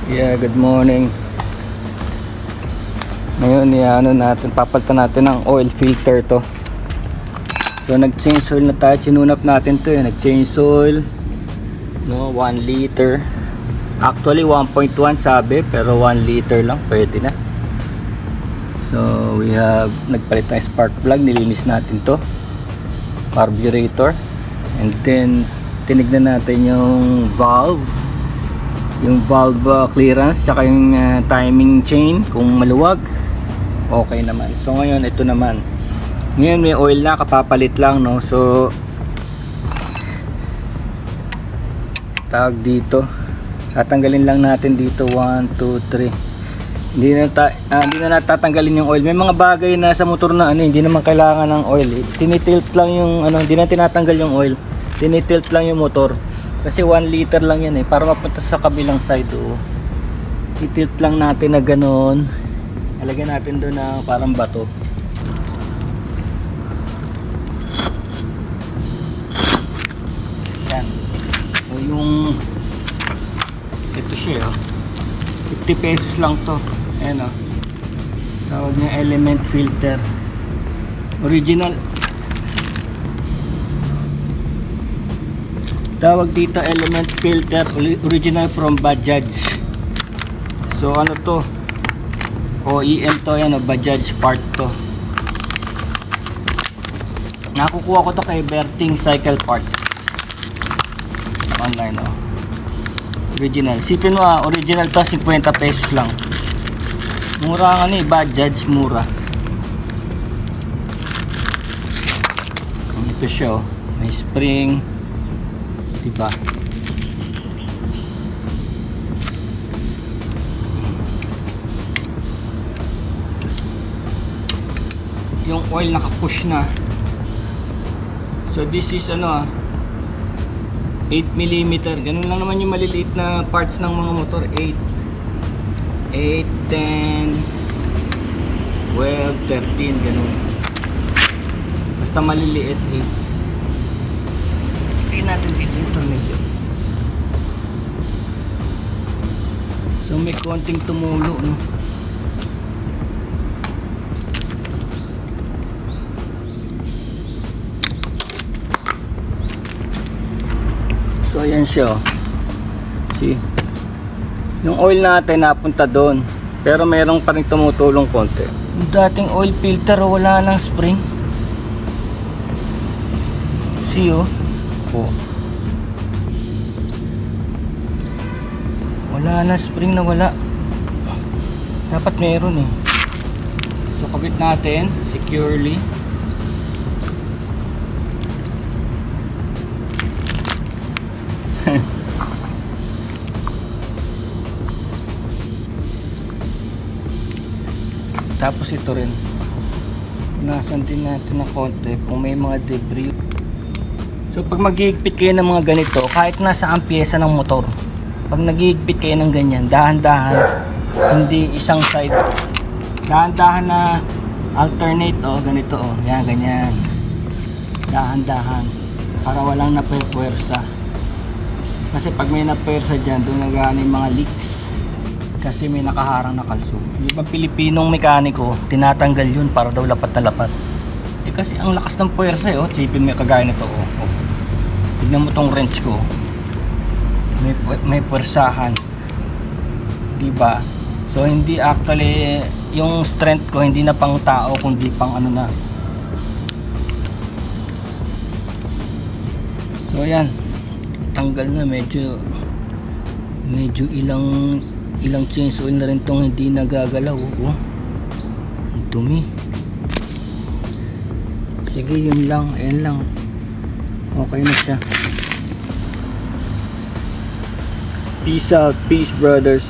Yeah, good morning. Ngayon, papalitan natin ng oil filter to. So, nag-change oil na tayo. Sinunap natin to eh. Nag-change oil. No, 1 liter. Actually, 1.1 sabi. Pero 1 liter lang. Pwede na. So, nagpalit tayo spark plug. Nilinis natin to. Carburetor. And then, tinignan natin yung valve. Yung valve clearance tsaka yung timing chain kung maluwag, okay naman. So ngayon ito naman, ngayon may oil na, kapapalit lang, no. So tawag dito, tatanggalin lang natin dito 1, 2, 3. Hindi na natatanggalin yung oil. May mga bagay na sa motor na hindi naman kailangan ng oil eh. Tinitilt lang yung hindi na tinatanggal yung oil, tinitilt lang yung motor. Kasi 1 liter lang yan eh, para mapunta sa kabilang side. I-tilt lang natin na ganoon. Ilagay natin doon na parang bato. Yan. So yung ito siya 50 pesos lang to. Ayan o. Tawag niya element filter. Original. Tawag dito element filter, original from Bajaj. So ano to, OEM to, yan o, Bajaj part to. Nakukuha ko to kay Berting Cycle Parts online o. Original, sipin mo original to, 50 pesos lang. Mura nga ni Bajaj, mura. Ito siya o, may spring, diba? Yung oil naka-push na. So this is 8 mm. Ganun lang naman yung maliliit na parts ng mga motor. 8, 10, 12, 13, ganun. Basta maliliit 8. Natin dito yung tornilyo. So may konting tumulo, no? So ayan siya. See? Yung oil natin napunta doon, pero mayroong pa rin tumutulong konti. Yung dating oil filter wala nang spring. See wala na spring, na wala. Dapat meron eh. So kabit natin securely. Tapos ito rin, punasan din natin ng konti kung may mga debris. So pag maghihigpit kayo ng mga ganito, kahit nasa ang pyesa ng motor, pag naghihigpit kayo ng ganyan, dahan-dahan, hindi isang side, dahan-dahan na alternate ganito yan, ganyan, dahan-dahan, para walang napuwersa. Kasi pag may napuwersa dyan, doon nagana yung mga leaks, kasi may nakaharang na kalso. Yung ibang Pilipinong mekaniko, tinatanggal yun para daw lapat na lapat. Kasi ang lakas ng puwersa sipin mo kagaya nito tignan mo tong wrench ko, may puwersahan, diba? So hindi actually yung strength ko hindi na pang tao kundi pang na. So ayan, tanggal na, medyo ilang change oil na rin tong hindi nagagalaw. Ang dumi. Sige, yun lang, ayan lang, okay na siya. Peace out, peace brothers.